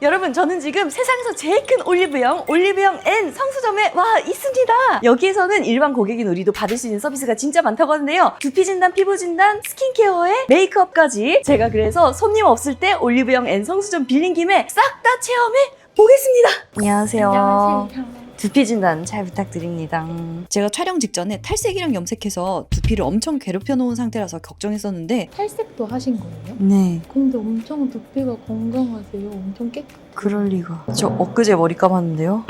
여러분, 저는 지금 세상에서 제일 큰 올리브영 N 성수점에 와 있습니다. 여기에서는 일반 고객인 우리도 받을 수 있는 서비스가 진짜 많다고 하는데요. 두피 진단, 피부 진단, 스킨케어에 메이크업까지. 제가 그래서 손님 없을 때 올리브영 N 성수점 빌린 김에 싹 다 체험해 보겠습니다. 안녕하세요. 두피 진단 잘 부탁드립니다. 제가 촬영 직전에 탈색이랑 염색해서 두피를 엄청 괴롭혀 놓은 상태라서 걱정했었는데 탈색도 하신 거예요? 네, 근데 엄청 두피가 건강하세요. 엄청 깨끗. 그럴 리가. 저 엊그제 머리 감았는데요.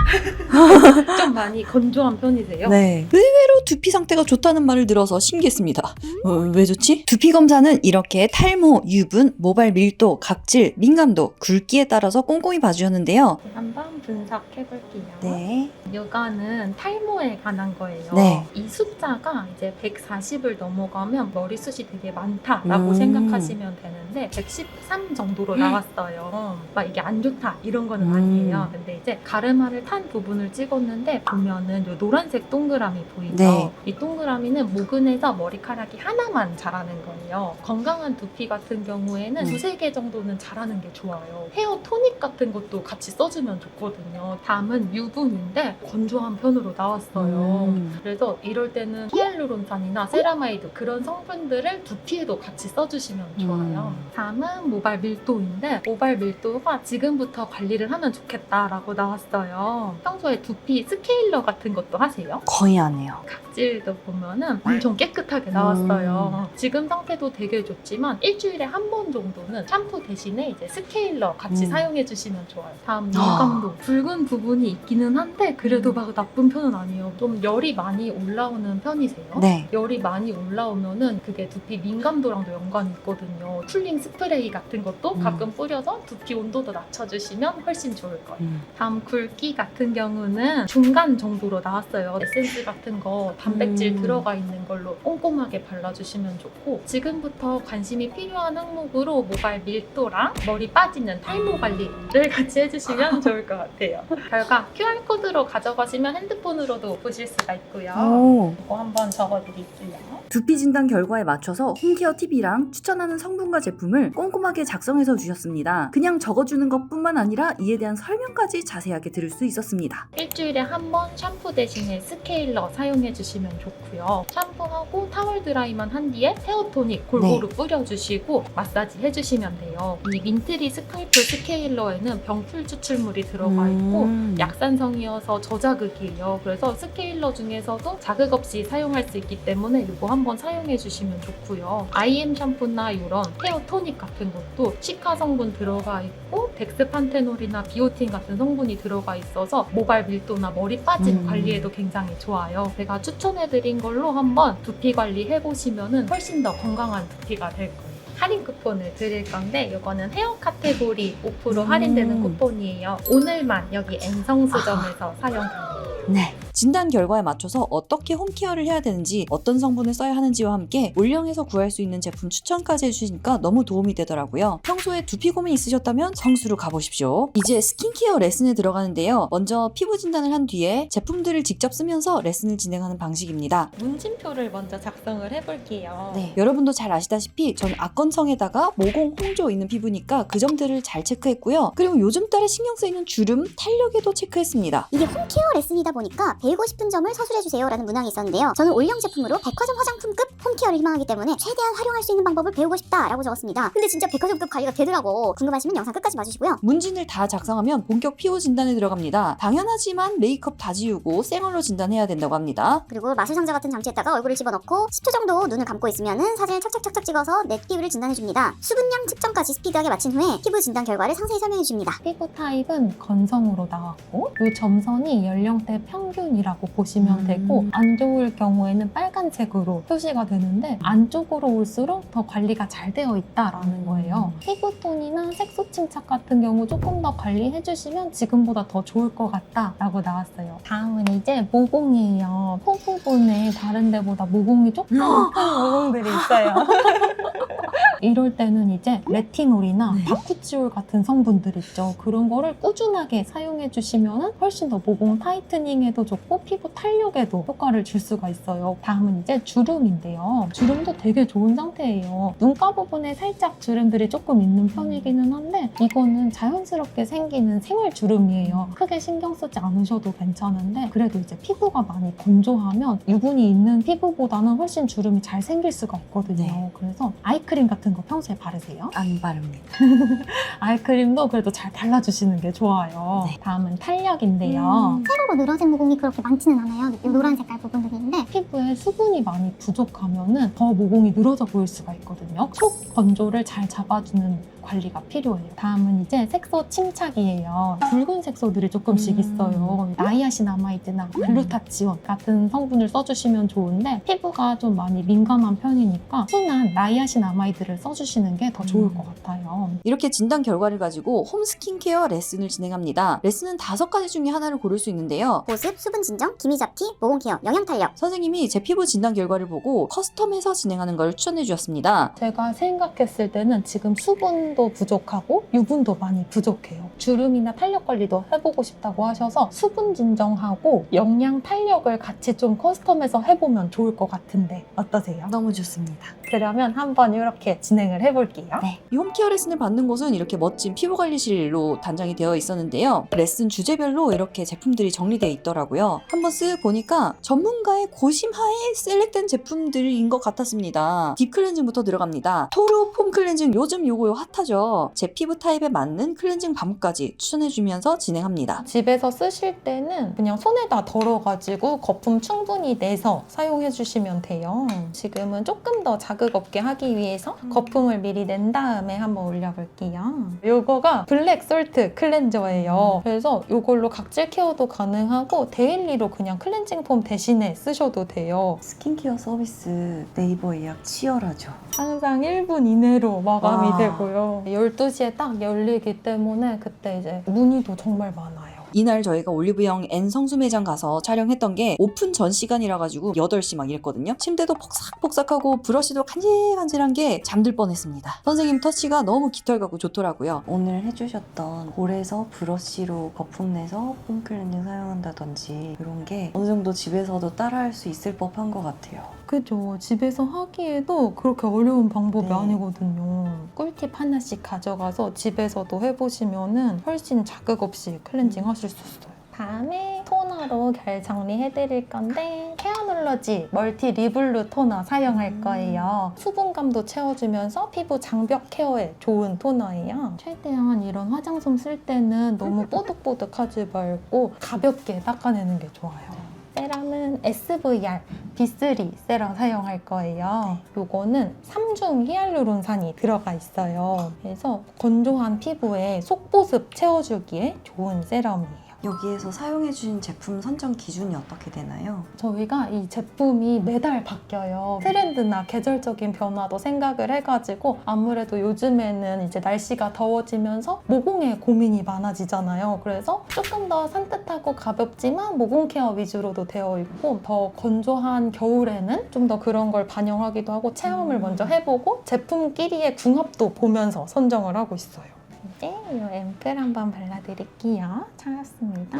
좀 많이 건조한 편이세요? 네. 의외로 두피 상태가 좋다는 말을 들어서 신기했습니다. 왜 좋지? 두피 검사는 이렇게 탈모, 유분, 모발 밀도, 각질, 민감도, 굵기에 따라서 꼼꼼히 봐주셨는데요. 한번 분석해볼게요. 네. 이거는 탈모에 관한 거예요. 네. 이 숫자가 이제 140을 넘어가면 머리숱이 되게 많다라고 음. 생각하시면 되는데 113 정도로 나왔어요. 막 이게 안 좋다 이런 거는 아니에요. 근데 이제 가르마를 탄 부분을 찍었는데 보면은 요 노란색 동그라미 보이죠? 네. 이 동그라미는 모근에서 머리카락이 하나만 자라는 거예요. 건강한 두피 같은 경우에는 두세 개 정도는 자라는 게 좋아요. 헤어 토닉 같은 것도 같이 써주면 좋거든요. 다음은 유분인데 건조한 편으로 나왔어요. 그래서 이럴 때는 히알루론산이나 세라마이드 그런 성분들을 두피에도 같이 써주시면 좋아요. 다음은 모발 밀도인데 모발 밀도가 지금부터 관리를 하면 좋겠다라고 나왔어요. 평소에 두피 스케일러 같은 것도 하세요? 거의 안 해요. 각질도 보면은 엄청 깨끗하게 나왔어요. 지금 상태도 되게 좋지만 일주일에 한 번 정도는 샴푸 대신에 이제 스케일러 같이 사용해 주시면 좋아요. 다음 민감도 붉은 부분이 있기는 한데 그래도 막 나쁜 편은 아니에요. 좀 열이 많이 올라오는 편이세요? 네. 열이 많이 올라오면은 그게 두피 민감도랑도 연관이 있거든요. 쿨링 스프레이 같은 것도 가끔 뿌려서 두피 온도도 낮춰주시면 훨씬 좋을 거예요. 다음 굵기 같은 경우는 중간 정도로 나왔어요. 에센스 같은 거 단백질 들어가 있는 걸로 꼼꼼하게 발라주시면 좋고 지금부터 관심이 필요한 항목으로 모발 밀도랑 머리 빠지는 탈모 관리를 같이 해주시면 좋을 것 같아요. 결과 QR코드로 가져가시면 핸드폰으로도 보실 수가 있고요. 오. 이거 한번 적어드릴게요. 두피 진단 결과에 맞춰서 홈케어 팁이랑 추천하는 성분과 제품을 꼼꼼하게 작성해서 주셨습니다. 그냥 적어주는 것뿐만 아니라 이에 대한 설명까지 자세하게 들을 수 있었습니다. 일주일에 한 번 샴푸 대신에 스케일러 사용해 주시면 좋고요. 샴푸하고 타월 드라이만 한 뒤에 헤어 토닉 골고루 뿌려주시고 마사지 해주시면 돼요. 이 민트리 스칼프 스케일러에는 병풀 추출물이 들어가 있고 약산성이어서 저자극이에요. 그래서 스케일러 중에서도 자극 없이 사용할 수 있기 때문에 이거 한번 사용해 주시면 좋고요. IM 샴푸나 이런 헤어 토닉 같은 것도 시카 성분 들어가 있고 덱스판테놀이나 비오틴 같은 성분이 들어가 있어서 모발 밀도나 머리 빠짐 관리에도 굉장히 좋아요. 제가 추천해드린 걸로 한번 두피 관리 해보시면 훨씬 더 건강한 두피가 될 거예요. 할인 쿠폰을 드릴 건데 이거는 헤어 카테고리 5% 할인되는 쿠폰이에요. 오늘만 여기 N성수점에서 사용 가능해요. 네. 진단 결과에 맞춰서 어떻게 홈케어를 해야 되는지 어떤 성분을 써야 하는지와 함께 올영에서 구할 수 있는 제품 추천까지 해주시니까 너무 도움이 되더라고요. 평소에 두피 고민 있으셨다면 성수로 가보십시오. 이제 스킨케어 레슨에 들어가는데요. 먼저 피부 진단을 한 뒤에 제품들을 직접 쓰면서 레슨을 진행하는 방식입니다. 문진표를 먼저 작성을 해볼게요. 네, 여러분도 잘 아시다시피 저는 악건성에다가 모공, 홍조 있는 피부니까 그 점들을 잘 체크했고요. 그리고 요즘 따라 신경 쓰이는 주름, 탄력에도 체크했습니다. 이게 홈케어 레슨이다 보니까 배우고 싶은 점을 서술해주세요 라는 문항이 있었는데요. 저는 올영 제품으로 백화점 화장품급 홈케어를 희망하기 때문에 최대한 활용할 수 있는 방법을 배우고 싶다 라고 적었습니다. 근데 진짜 백화점급 관리가 되더라고. 궁금하시면 영상 끝까지 봐주시고요. 문진을 다 작성하면 본격 피부 진단에 들어갑니다. 당연하지만 메이크업 다 지우고 생얼로 진단해야 된다고 합니다. 그리고 마술상자 같은 장치에다가 얼굴을 집어넣고 10초 정도 눈을 감고 있으면은 사진을 착착착착 찍어서 내 피부를 진단해줍니다. 수분량 측정까지 스피드하게 마친 후에 피부 진단 결과를 상세히 설명해줍니다. 피부 타입은 건성으로 나왔고 이 점선이 연령대 평균이라고 보시면 되고 안 좋을 경우에는 빨간색으로 표시가 되는데 안쪽으로 올수록 더 관리가 잘 되어 있다라는 거예요. 피부톤이나 색소 침착 같은 경우 조금 더 관리해주시면 지금보다 더 좋을 것 같다라고 나왔어요. 다음은 이제 모공이에요. 코 부분에 다른 데보다 모공이 조금 큰 모공들이 있어요. 이럴 때는 이제 레티놀이나 네. 바쿠치올 같은 성분들 있죠. 그런 거를 꾸준하게 사용해 주시면 훨씬 더 모공 타이트닝에도 좋고 피부 탄력에도 효과를 줄 수가 있어요. 다음은 이제 주름인데요. 주름도 되게 좋은 상태예요. 눈가 부분에 살짝 주름들이 조금 있는 편이기는 한데 이거는 자연스럽게 생기는 생활 주름이에요. 크게 신경 쓰지 않으셔도 괜찮은데 그래도 이제 피부가 많이 건조하면 유분이 있는 피부보다는 훨씬 주름이 잘 생길 수가 있거든요. 네. 그래서 아이크림 같은 거 평소에 바르세요? 안 바릅니다. 아이크림도 그래도 잘 발라주시는 게 좋아요. 네. 다음은 탄력인데요. 세로로 늘어진 모공이 그렇게 많지는 않아요. 이 노란 색깔 부분들이 있는데 피부에 수분이 많이 부족하면은 더 모공이 늘어져 보일 수가 있거든요. 속 건조를 잘 잡아주는 관리가 필요해요. 다음은 이제 색소 침착이에요. 붉은 색소들이 조금씩 있어요. 나이아신아마이드나 글루타치온 같은 성분을 써주시면 좋은데 피부가 좀 많이 민감한 편이니까 순한 나이아신아마이드를 써주시는 게 더 좋을 것 같아요. 이렇게 진단 결과를 가지고 홈 스킨케어 레슨을 진행합니다. 레슨은 5가지 중에 하나를 고를 수 있는데요. 보습, 수분 진정, 기미 잡티, 모공 케어, 영양 탄력. 선생님이 제 피부 진단 결과를 보고 커스텀해서 진행하는 걸 추천해 주셨습니다. 제가 생각했을 때는 지금 수분도 부족하고 유분도 많이 부족해요. 주름이나 탄력 관리도 해보고 싶다고 하셔서 수분 진정하고 영양 탄력을 같이 좀 커스텀해서 해보면 좋을 것 같은데 어떠세요? 너무 좋습니다. 그러면 한번 이렇게 진행을 해볼게요. 네. 이 홈케어 레슨을 받는 곳은 이렇게 멋진 피부관리실로 단장이 되어 있었는데요. 레슨 주제별로 이렇게 제품들이 정리되어 있더라고요. 한번 쓱 보니까 전문가의 고심하에 셀렉된 제품들인 것 같았습니다. 딥 클렌징부터 들어갑니다. 토르 폼 클렌징 요즘 요거 핫하죠. 제 피부 타입에 맞는 클렌징 밤까지 추천해주면서 진행합니다. 집에서 쓰실 때는 그냥 손에다 덜어가지고 거품 충분히 내서 사용해주시면 돼요. 지금은 조금 더 자극 없게 하기 위해서 거품을 미리 낸 다음에 한번 올려볼게요. 요거가 블랙 솔트 클렌저예요. 그래서 요걸로 각질 케어도 가능하고 데일리로 그냥 클렌징 폼 대신에 쓰셔도 돼요. 스킨케어 서비스 네이버 예약 치열하죠. 항상 1분 이내로 마감이 와. 되고요. 12시에 딱 열리기 때문에 그때 이제 문의도 정말 많아요. 이날 저희가 올리브영 N 성수 매장 가서 촬영했던 게 오픈 전 시간이라 가지고 8시 막 이랬거든요. 침대도 폭삭폭삭하고 브러쉬도 간질간질한 게 잠들 뻔했습니다. 선생님 터치가 너무 깃털 같고 좋더라고요. 오늘 해주셨던 볼에서 브러쉬로 거품 내서 폼 클렌징 사용한다든지 이런 게 어느 정도 집에서도 따라할 수 있을 법한 것 같아요. 그죠. 집에서 하기에도 그렇게 어려운 방법이 네. 아니거든요. 꿀팁 하나씩 가져가서 집에서도 해보시면은 훨씬 자극 없이 클렌징 하실 수 있어요. 다음에 토너로 결 정리해드릴 건데 케어놀러지 멀티 리블루 토너 사용할 거예요. 수분감도 채워주면서 피부 장벽 케어에 좋은 토너예요. 최대한 이런 화장솜 쓸 때는 너무 뽀득뽀득하지 말고 가볍게 닦아내는 게 좋아요. 세럼은 SVR B3 세럼 사용할 거예요. 요거는 3중 히알루론산이 들어가 있어요. 그래서 건조한 피부에 속보습 채워주기에 좋은 세럼이에요. 여기에서 사용해주신 제품 선정 기준이 어떻게 되나요? 저희가 이 제품이 매달 바뀌어요. 트렌드나 계절적인 변화도 생각을 해가지고 아무래도 요즘에는 이제 날씨가 더워지면서 모공에 고민이 많아지잖아요. 그래서 조금 더 산뜻하고 가볍지만 모공 케어 위주로도 되어 있고 더 건조한 겨울에는 좀 더 그런 걸 반영하기도 하고 체험을 먼저 해보고 제품끼리의 궁합도 보면서 선정을 하고 있어요. 이제 이 앰플 한번 발라드릴게요. 찾았습니다.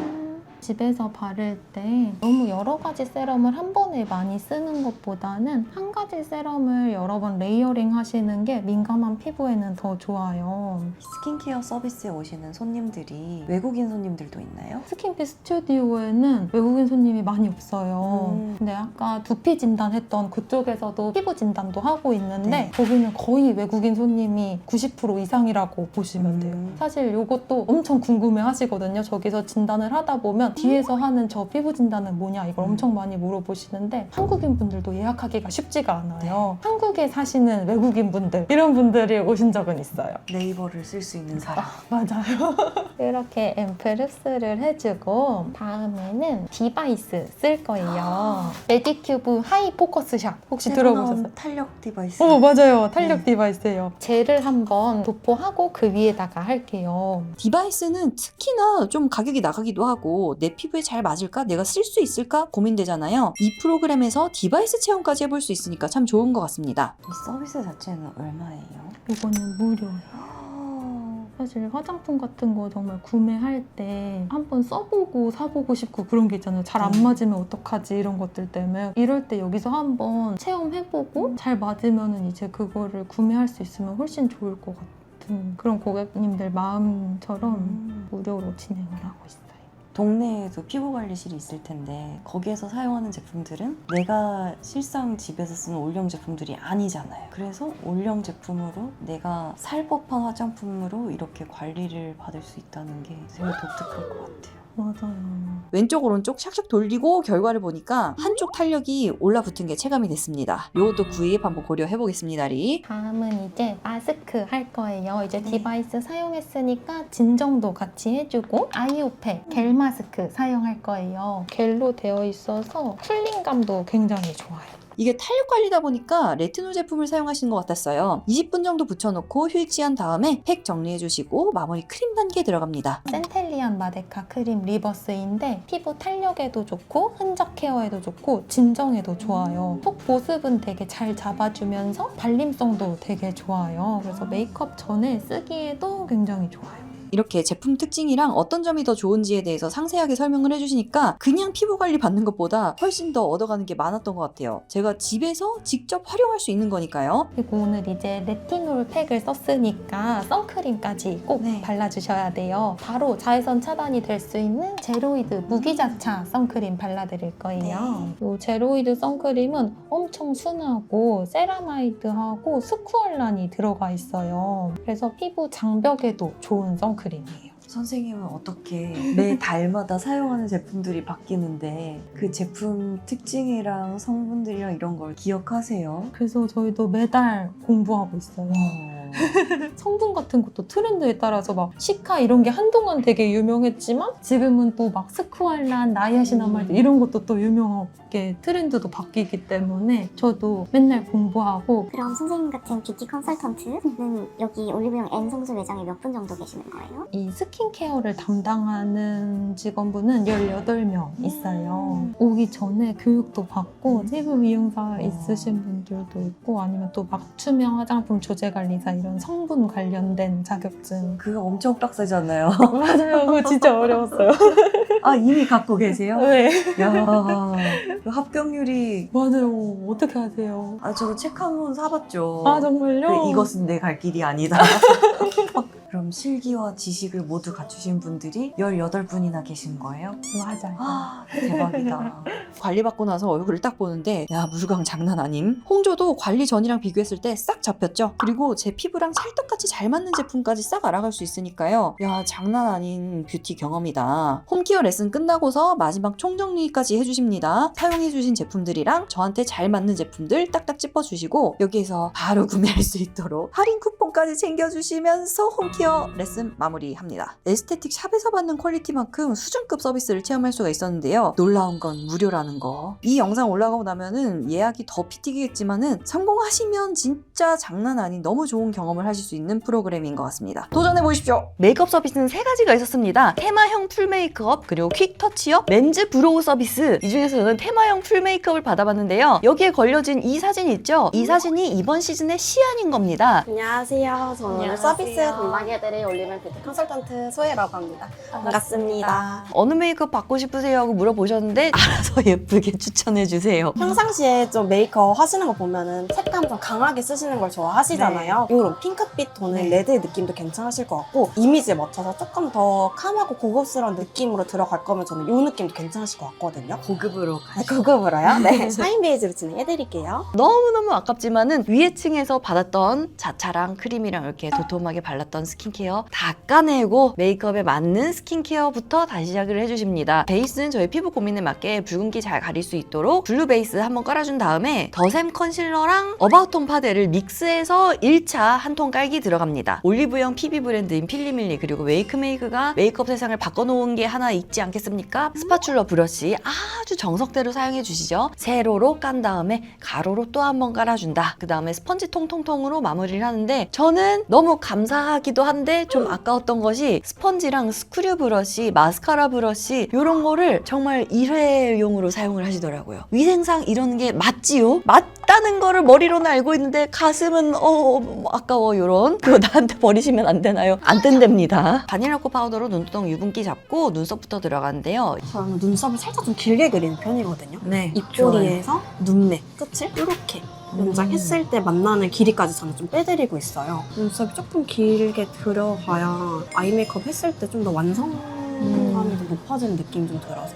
집에서 바를 때 너무 여러 가지 세럼을 한 번에 많이 쓰는 것보다는 한 가지 세럼을 여러 번 레이어링 하시는 게 민감한 피부에는 더 좋아요. 스킨케어 서비스에 오시는 손님들이 외국인 손님들도 있나요? 스킨피 스튜디오에는 외국인 손님이 많이 없어요. 근데 아까 두피 진단했던 그쪽에서도 피부 진단도 하고 있는데 네. 거기는 거의 외국인 손님이 90% 이상이라고 보시면 돼요. 사실 이것도 엄청 궁금해 하시거든요. 저기서 진단을 하다 보면 뒤에서 하는 저 피부 진단은 뭐냐 이걸 엄청 많이 물어보시는데 한국인 분들도 예약하기가 쉽지가 않아요. 한국에 사시는 외국인 분들 이런 분들이 오신 적은 있어요. 네이버를 쓸 수 있는 사람. 맞아요. 이렇게 앰플 흡수를 해주고 다음에는 디바이스 쓸 거예요. 메디큐브 하이 포커스샷 혹시 들어보셨어요? 탄력 디바이스. 맞아요. 탄력 디바이스예요. 젤을 한번 도포하고 그 위에다가 할게요. 디바이스는 특히나 좀 가격이 나가기도 하고 내 피부에 잘 맞을까? 내가 쓸 수 있을까? 고민되잖아요. 이 프로그램에서 디바이스 체험까지 해볼 수 있으니까 참 좋은 것 같습니다. 이 서비스 자체는 얼마예요? 이거는 무료예요. 사실 화장품 같은 거 정말 구매할 때 한번 써보고 사보고 싶고 그런 게 있잖아요. 잘 안 맞으면 어떡하지 이런 것들 때문에 이럴 때 여기서 한번 체험해보고 잘 맞으면 이제 그거를 구매할 수 있으면 훨씬 좋을 것 같은 그런 고객님들 마음처럼 무료로 진행을 하고 있어요. 동네에도 피부관리실이 있을 텐데 거기에서 사용하는 제품들은 내가 실상 집에서 쓰는 올영 제품들이 아니잖아요. 그래서 올영 제품으로 내가 살 법한 화장품으로 이렇게 관리를 받을 수 있다는 게 되게 독특할 것 같아요. 맞아요. 왼쪽 오른쪽 샥샥 돌리고 결과를 보니까 한쪽 탄력이 올라붙은 게 체감이 됐습니다. 이것도 구입 한번 고려해 보겠습니다. 리. 다음은 이제 마스크 할 거예요. 이제 디바이스 사용했으니까 진정도 같이 해주고 아이오페 겔 마스크 사용할 거예요. 겔로 되어 있어서 쿨링감도 굉장히 좋아요. 이게 탄력 관리다 보니까 레티놀 제품을 사용하시는 것 같았어요. 20분 정도 붙여놓고 휴지한 다음에 팩 정리해주시고 마무리 크림 단계 들어갑니다. 센텔리안 마데카 크림 리버스인데 피부 탄력에도 좋고 흔적 케어에도 좋고 진정에도 좋아요. 속 보습은 되게 잘 잡아주면서 발림성도 되게 좋아요. 그래서 메이크업 전에 쓰기에도 굉장히 좋아요. 이렇게 제품 특징이랑 어떤 점이 더 좋은지에 대해서 상세하게 설명을 해주시니까 그냥 피부 관리 받는 것보다 훨씬 더 얻어가는 게 많았던 것 같아요. 제가 집에서 직접 활용할 수 있는 거니까요. 그리고 오늘 이제 레티놀 팩을 썼으니까 선크림까지 꼭 발라주셔야 돼요. 바로 자외선 차단이 될 수 있는 제로이드 무기자차 선크림 발라드릴 거예요. 이 제로이드 선크림은 엄청 순하고 세라마이드하고 스쿠알란이 들어가 있어요. 그래서 피부 장벽에도 좋은 선크림이에요. 선생님은 어떻게 매 달마다 사용하는 제품들이 바뀌는데 그 제품 특징이랑 성분들이랑 이런 걸 기억하세요? 그래서 저희도 매달 공부하고 있어요. 성분 같은 것도 트렌드에 따라서 막 시카 이런 게 한동안 되게 유명했지만 지금은 또 막 스쿠알란, 나이아시나말드 이런 것도 또 유명하게 트렌드도 바뀌기 때문에 저도 맨날 공부하고. 그럼 선생님 같은 뷰티 컨설턴트는 여기 올리브영 N 성수 매장에 몇 분 정도 계시는 거예요? 이 스킨케어를 담당하는 직원분은 18명 있어요. 오기 전에 교육도 받고 피부 미용사 있으신 분들도 있고 아니면 또 맞춤형 화장품 조제관리사 이런 성분 관련된 자격증. 그거 엄청 빡세잖아요. 맞아요. 그거 진짜 어려웠어요. 아, 이미 갖고 계세요? 네. 야, 그 합격률이. 맞아요. 어떻게 하세요? 아, 저도 책 한 번 사봤죠. 아, 정말요? 그 이것은 내 갈 길이 아니다. 그럼 실기와 지식을 모두 갖추신 분들이 18분이나 계신 거예요? 맞아요. 아, 대박이다. 관리받고 나서 얼굴을 딱 보는데 야, 물광 장난 아님? 홍조도 관리 전이랑 비교했을 때 싹 잡혔죠? 그리고 제 피부랑 찰떡같이 잘 맞는 제품까지 싹 알아갈 수 있으니까요. 야, 장난 아닌 뷰티 경험이다. 홈케어 레슨 끝나고서 마지막 총정리까지 해주십니다. 사용해주신 제품들이랑 저한테 잘 맞는 제품들 딱딱 짚어주시고 여기에서 바로 구매할 수 있도록 할인 쿠폰까지 챙겨주시면서 홈케어 레슨 마무리합니다. 에스테틱 샵에서 받는 퀄리티만큼 수준급 서비스를 체험할 수가 있었는데요. 놀라운 건 무료라는 거. 이 영상 올라가고 나면은 예약이 더 피튀기겠지만은 성공하시면 진짜 장난 아닌 너무 좋은 경험을 하실 수 있는 프로그램인 것 같습니다. 도전해 보십시오. 메이크업 서비스는 3가지가 있었습니다. 테마형 풀 메이크업, 그리고 퀵 터치업, 렌즈 브로우 서비스. 이 중에서 저는 테마형 풀 메이크업을 받아봤는데요. 여기에 걸려진 이 사진 있죠? 이 사진이 이번 시즌의 시안인 겁니다. 안녕하세요. 저는 오늘 서비스 담당해드릴 올리브영 뷰티 컨설턴트 소혜라고 합니다. 반갑습니다. 어느 메이크업 받고 싶으세요? 하고 물어보셨는데 알아서 예쁘게 추천해주세요. 평상시에 좀 메이크업 하시는 거 보면은 색감 좀 강하게 쓰시는 걸 좋아하시잖아요. 이런 핑크빛 톤의 레드 느낌도 괜찮으실 것 같고 이미지에 맞춰서 조금 더 캄하고 고급스러운 느낌으로 들어갈 거면 저는 이 느낌도 괜찮으실 것 같거든요. 고급으로 고급으로요? 네. 샤인 베이지로 진행해드릴게요. 너무너무 아깝지만은 위에 층에서 받았던 자차랑 크림이랑 이렇게 도톰하게 발랐던 스킨케어 다 까내고 메이크업에 맞는 스킨케어부터 다시 시작을 해주십니다. 베이스는 저희 피부 고민에 맞게 붉은기 잘 가릴 수 있도록 블루 베이스 한번 깔아준 다음에 더샘 컨실러랑 어바웃톤 파데를 믹스해서 1차 한 통 깔기 들어갑니다. 올리브영 PB 브랜드인 필리밀리 그리고 웨이크메이크가 메이크업 세상을 바꿔놓은 게 하나 있지 않겠습니까? 스파츌러 브러쉬 아주 정석대로 사용해 주시죠. 세로로 깐 다음에 가로로 또 한 번 깔아준다. 그 다음에 스펀지 통통통으로 마무리를 하는데 저는 너무 감사하기도 한데 좀 아까웠던 것이 스펀지랑 스크류 브러쉬, 마스카라 브러쉬 이런 거를 정말 일회용으로 사용을 하시더라고요. 위생상 이런 게 맞지요? 맞다는 거를 머리로는 알고 있는데 가슴은 아까워 이런 그거 나한테 버리시면 안 되나요? 안 된답니다. 바닐라코 파우더로 눈두덩 유분기 잡고 눈썹부터 들어가는데요. 저는 눈썹을 살짝 좀 길게 그리는 편이거든요. 네, 입꼬리에서 눈매 끝을 이렇게 연장했을 때 만나는 길이까지 저는 좀 빼드리고 있어요. 눈썹이 조금 길게 들어가야 아이 메이크업 했을 때 좀 더 완성감이 좀 높아지는 느낌이 좀 들어서.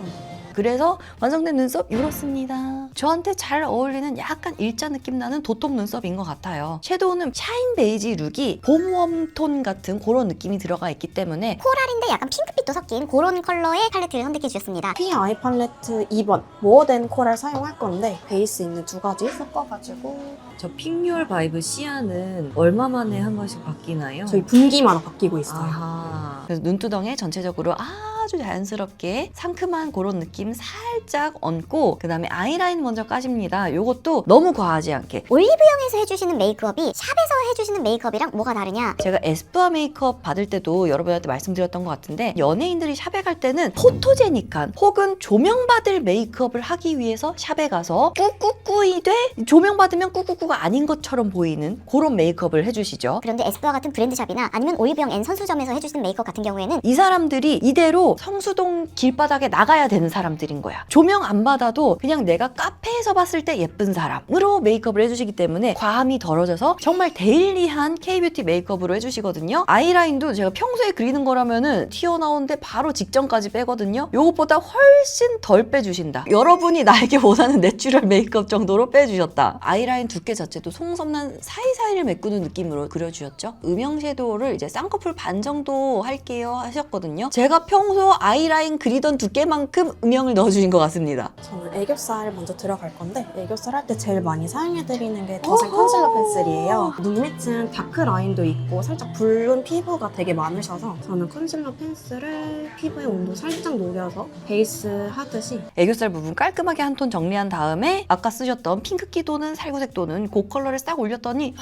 그래서 완성된 눈썹 이렇습니다. 저한테 잘 어울리는 약간 일자 느낌 나는 도톰 눈썹인 것 같아요. 섀도우는 샤인 베이지 룩이 봄 웜톤 같은 그런 느낌이 들어가 있기 때문에 코랄인데 약간 핑크빛도 섞인 그런 컬러의 팔레트를 선택해 주셨습니다. 피 아이 팔레트 2번 모어된 코랄 사용할 건데 베이스 있는 두 가지 섞어가지고 저 픽률 바이브 시아는 얼마 만에 한 번씩 바뀌나요? 저희 분기마다 바뀌고 있어요. 아하. 그래서 눈두덩에 전체적으로 아주 자연스럽게 상큼한 그런 느낌 살짝 얹고 그 다음에 아이라인 먼저 까십니다. 요것도 너무 과하지 않게. 올리브영에서 해주시는 메이크업이 샵에서 해주시는 메이크업이랑 뭐가 다르냐? 제가 에스쁘아 메이크업 받을 때도 여러분한테 말씀드렸던 것 같은데 연예인들이 샵에 갈 때는 포토제닉한 혹은 조명받을 메이크업을 하기 위해서 샵에 가서 꾸꾸꾸이 돼 조명받으면 꾸꾸꾸가 아닌 것처럼 보이는 그런 메이크업을 해주시죠. 그런데 에스쁘아 같은 브랜드샵이나 아니면 올리브영 N 선수점에서 해주시는 메이크업 같은 경우에는 이 사람들이 이대로 성수동 길바닥에 나가야 되는 사람들인 거야. 조명 안 받아도 그냥 내가 카페에서 봤을 때 예쁜 사람으로 메이크업을 해주시기 때문에 과함이 덜어져서 정말 데일리한 K-뷰티 메이크업으로 해주시거든요. 아이라인도 제가 평소에 그리는 거라면은 튀어나오는데 바로 직전까지 빼거든요. 요것보다 훨씬 덜 빼주신다. 여러분이 나에게 원하는 내추럴 메이크업 정도로 빼주셨다. 아이라인 두께 자체도 송섬난 사이사이를 메꾸는 느낌으로 그려주셨죠. 음영 섀도우를 이제 쌍꺼풀 반 정도 할게요 하셨거든요. 제가 평소 아이라인 그리던 두께만큼 음영을 넣어주신 것 같습니다. 저는 애교살 먼저 들어갈 건데 애교살 할 때 제일 많이 사용해드리는 게 더센 컨실러 펜슬이에요. 눈 밑은 다크 라인도 있고 살짝 붉은 피부가 되게 많으셔서 저는 컨실러 펜슬을 피부에 온도 살짝 녹여서 베이스 하듯이 애교살 부분 깔끔하게 한 톤 정리한 다음에 아까 쓰셨던 핑크기 또는 살구색 또는 그 컬러를 싹 올렸더니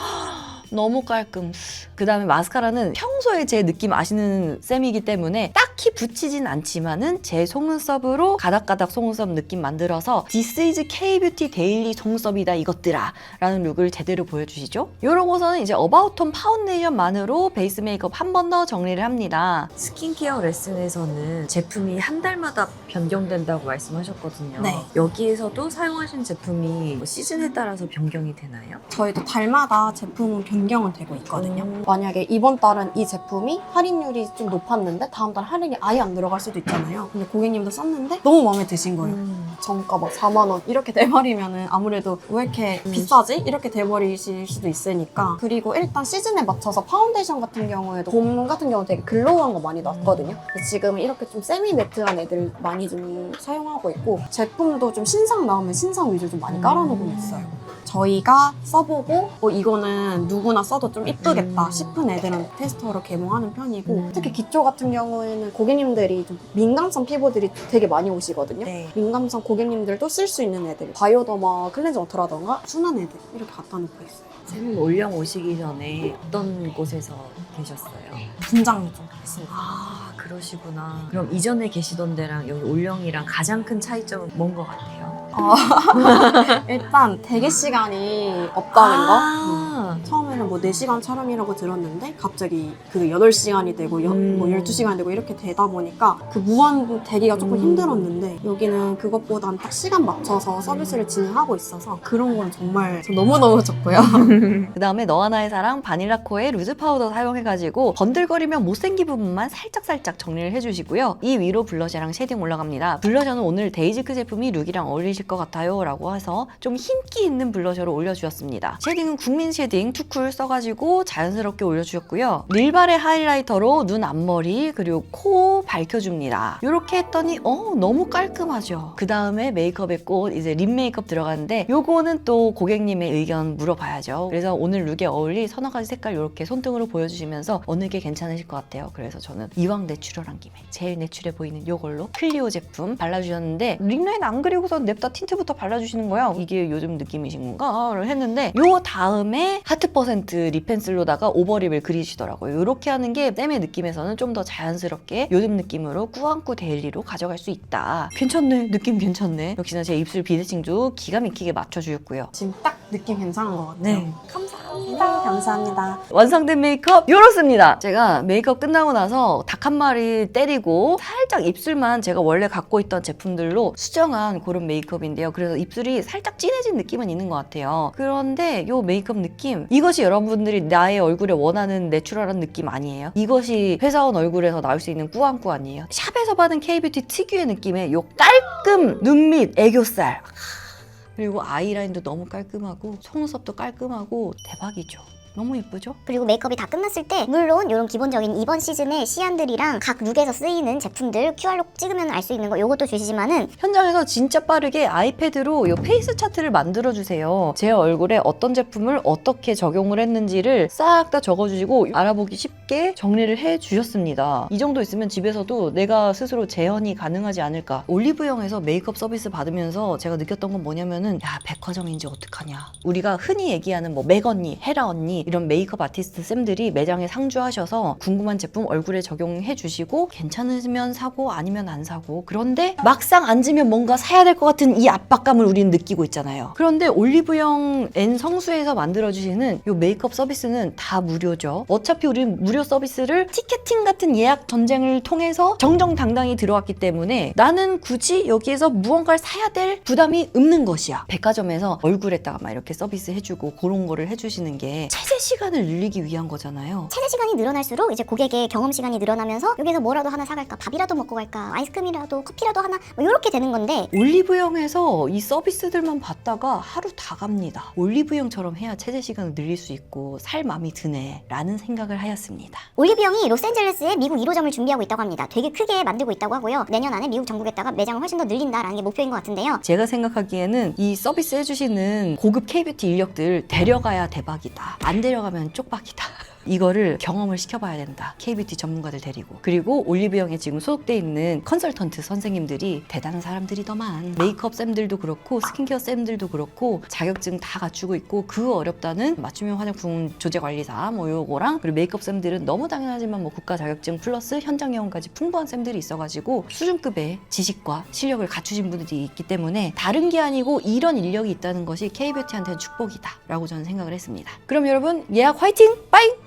너무 깔끔. 그 다음에 마스카라는 평소에 제 느낌 아시는 쌤이기 때문에 딱히 붙이진 않지만은 제 속눈썹으로 가닥가닥 속눈썹 느낌 만들어서 This is K-뷰티 데일리 속눈썹이다 이것들아 라는 룩을 제대로 보여주시죠. 이러고서는 이제 어바웃톤 파운데이션만으로 베이스 메이크업 한 번 더 정리를 합니다. 스킨케어 레슨에서는 제품이 한 달마다 변경된다고 말씀하셨거든요. 네. 여기에서도 사용하신 제품이 뭐 시즌에 따라서 변경이 되나요? 저희도 달마다 제품은 변경은 되고 있거든요. 만약에 이번 달은 이 제품이 할인율이 좀 높았는데 다음 달 할인이 아예 안 들어갈 수도 있잖아요. 근데 고객님도 썼는데 너무 마음에 드신 거예요. 정가 막 4만 원 이렇게 돼버리면은 아무래도 왜 이렇게 비싸지? 이렇게 돼버리실 수도 있으니까. 그리고 일단 시즌에 맞춰서 파운데이션 같은 경우에도 봄 같은 경우 되게 글로우한 거 많이 났거든요. 근데 지금 이렇게 좀 세미 매트한 애들 많이 좀 사용하고 있고 제품도 좀 신상 나오면 신상 위주 좀 많이 깔아놓고 있어요. 저희가 써보고 이거는 누구나 써도 좀 이쁘겠다 싶은 애들은 테스터로 개봉하는 편이고 특히 기초 같은 경우에는 고객님들이 좀 민감성 피부들이 되게 많이 오시거든요. 네. 민감성 고객님들도 쓸 수 있는 애들 바이오더마 클렌징 워터라던가 순한 애들 이렇게 갖다 놓고 있어요. 쌤은 올영 오시기 전에 어떤 곳에서 계셨어요? 분장 좀 했습니다. 아 그러시구나. 그럼 이전에 계시던 데랑 여기 올영이랑 가장 큰 차이점은 뭔 것 같아요? 일단 대기 시간이 없다는 거. 아, 처음에는 뭐 4시간 촬영이라고 들었는데 갑자기 그 8시간이 되고 뭐 12시간이 되고 이렇게 되다 보니까 그 무한 대기가 조금 힘들었는데 여기는 그것보단 딱 시간 맞춰서 서비스를 진행하고 있어서 그런 건 정말 너무너무 좋고요. 그 다음에 너와 나의 사랑 바닐라코의 루즈 파우더 사용해가지고 번들거리면 못생긴 부분만 살짝살짝 정리를 해주시고요. 이 위로 블러셔랑 쉐딩 올라갑니다. 블러셔는 오늘 데이지크 제품이 룩이랑 어울리실 것 같아요 라고 해서 좀 힘기 있는 블러셔로 올려주셨습니다. 쉐딩은 국민 쉐딩 투쿨 써가지고 자연스럽게 올려주셨고요. 릴바레 하이라이터로 눈 앞머리 그리고 코 밝혀줍니다. 이렇게 했더니 너무 깔끔하죠. 그 다음에 메이크업의 꽃 이제 립 메이크업 들어가는데 요거는 또 고객님의 의견 물어봐야죠. 그래서 오늘 룩에 어울릴 서너 가지 색깔 이렇게 손등으로 보여주시면서 어느 게 괜찮으실 것 같아요. 그래서 저는 이왕 내추럴한 김에 제일 내추럴해 보이는 요걸로 클리오 제품 발라주셨는데 립라인 안 그리고서 냅다 틴트부터 발라주시는 거야. 이게 요즘 느낌이신 건가? 를 했는데 요 다음에 하트 퍼센트 틴트 립 펜슬로다가 오버립을 그리시더라고요. 이렇게 하는 게 쌤의 느낌에서는 좀 더 자연스럽게 요즘 느낌으로 꾸안꾸 데일리로 가져갈 수 있다. 괜찮네. 느낌 괜찮네. 역시나 제 입술 비대칭도 기가 막히게 맞춰주셨고요. 지금 딱 느낌 괜찮은 것 같아요. 네. 감사합니다. 감사합니다. 완성된 메이크업 이렇습니다. 제가 메이크업 끝나고 나서 닭 한 마리 때리고 살짝 입술만 제가 원래 갖고 있던 제품들로 수정한 그런 메이크업인데요. 그래서 입술이 살짝 진해진 느낌은 있는 것 같아요. 그런데 이 메이크업 느낌, 이것이 여러분들이 나의 얼굴에 원하는 내추럴한 느낌 아니에요? 이것이 회사원 얼굴에서 나올 수 있는 꾸안꾸 아니에요? 샵에서 받은 K뷰티 특유의 느낌의 요 깔끔 눈밑 애교살, 그리고 아이라인도 너무 깔끔하고 속눈썹도 깔끔하고 대박이죠. 너무 예쁘죠? 그리고 메이크업이 다 끝났을 때 물론 이런 기본적인 이번 시즌의 시안들이랑 각 룩에서 쓰이는 제품들 QR로 찍으면 알 수 있는 거 요것도 주시지만은 현장에서 진짜 빠르게 아이패드로 이 페이스 차트를 만들어주세요. 제 얼굴에 어떤 제품을 어떻게 적용을 했는지를 싹 다 적어주시고 알아보기 쉽게 정리를 해주셨습니다. 이 정도 있으면 집에서도 내가 스스로 재현이 가능하지 않을까. 올리브영에서 메이크업 서비스 받으면서 제가 느꼈던 건 뭐냐면은, 야, 백화점인지 어떡하냐. 우리가 흔히 얘기하는 뭐 맥 언니, 헤라 언니 이런 메이크업 아티스트 쌤들이 매장에 상주하셔서 궁금한 제품 얼굴에 적용해 주시고 괜찮으면 사고 아니면 안 사고, 그런데 막상 앉으면 뭔가 사야 될 것 같은 이 압박감을 우리는 느끼고 있잖아요. 그런데 올리브영 N 성수에서 만들어주시는 이 메이크업 서비스는 다 무료죠. 어차피 우리는 무료 서비스를 티켓팅 같은 예약 전쟁을 통해서 정정당당히 들어왔기 때문에 나는 굳이 여기에서 무언가를 사야 될 부담이 없는 것이야. 백화점에서 얼굴에다가 막 이렇게 서비스 해주고 그런 거를 해주시는 게 체제 시간을 늘리기 위한 거잖아요. 체제 시간이 늘어날수록 이제 고객의 경험 시간이 늘어나면서 여기서 뭐라도 하나 사갈까, 밥이라도 먹고 갈까, 아이스크림이라도 커피라도 하나 뭐 이렇게 되는 건데, 올리브영에서 이 서비스들만 받다가 하루 다 갑니다. 올리브영처럼 해야 체제 시간을 늘릴 수 있고 살 마음이 드네 라는 생각을 하였습니다. 올리브영이 로스앤젤레스에 미국 1호점을 준비하고 있다고 합니다. 되게 크게 만들고 있다고 하고요. 내년 안에 미국 전국에다가 매장을 훨씬 더 늘린다라는 게 목표인 것 같은데요. 제가 생각하기에는 이 서비스 해주시는 고급 K뷰티 인력들 데려가야 대박이다. 안 데려가면 쪽박이다. 이거를 경험을 시켜봐야 된다. K뷰티 전문가들 데리고. 그리고 올리브영에 지금 소속돼 있는 컨설턴트 선생님들이 대단한 사람들이더만. 메이크업 쌤들도 그렇고 스킨케어 쌤들도 그렇고 자격증 다 갖추고 있고, 그 어렵다는 맞춤형 화장품 조제관리사 뭐 요거랑, 그리고 메이크업 쌤들은 너무 당연하지만 뭐 국가 자격증 플러스 현장 경험까지 풍부한 쌤들이 있어가지고 수준급의 지식과 실력을 갖추신 분들이 있기 때문에 다른 게 아니고 이런 인력이 있다는 것이 K뷰티한테는 축복이다 라고 저는 생각을 했습니다. 그럼 여러분 예약 화이팅! 빠이!